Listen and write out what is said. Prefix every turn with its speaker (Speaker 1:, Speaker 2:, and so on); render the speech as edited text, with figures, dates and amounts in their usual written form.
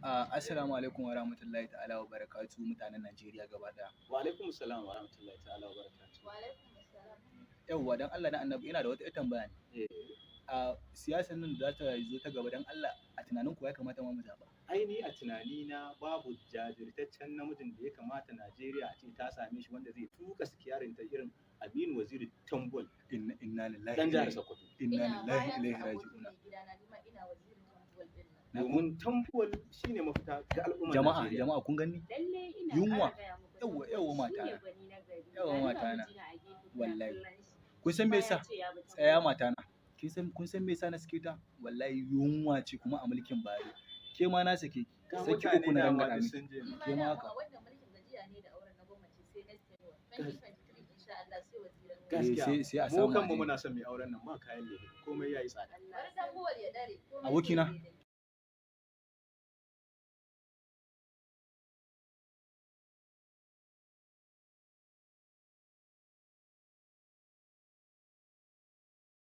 Speaker 1: Assalamu alaikum wa rahmatullahi ta'ala wa barakatuhu mutanen Najeriya gaba ɗaya.
Speaker 2: Wa alaikum salam wa rahmatullahi ta'ala wa barakatuh.
Speaker 1: Yawwa dan Allah dan Annabi ina da wata tambaya ne. A siyasar nan da za ta zo ta gaba dan Allah a tunanin ku ya kamata mu zaɓa.
Speaker 2: Ai ni a tunanina babu jajirtaccen namijin da ya kamata Najeriya a ce ta same shi wanda zai tuka sikiyarin ta irin Aminu Waziri Tambol.
Speaker 1: Inna lillahi
Speaker 2: Dan jihar Sokoto.
Speaker 1: inna lillahi ilaihi raji'un.
Speaker 2: Domin Tambol shine mafita ga al'ummar
Speaker 1: Jama'a
Speaker 2: Najeriya.
Speaker 1: jama'a kun gani? Yunwa. Yawwa mata. Yawwa mata na. Wallahi. Kun san me yasa? Tsaya mata na. Kun san me yasa na sake ta? Wallahi yunwa ce kuma a mulkin Buhari. Ke ma na sake ki. Saki uku na rangada miki. Ke ma haka.
Speaker 2: Gaskiya.
Speaker 1: Sai a
Speaker 2: Mu
Speaker 1: samu
Speaker 2: kanmu muna son mai auren nan ma kayan lele komai yayi tsada.
Speaker 1: abokina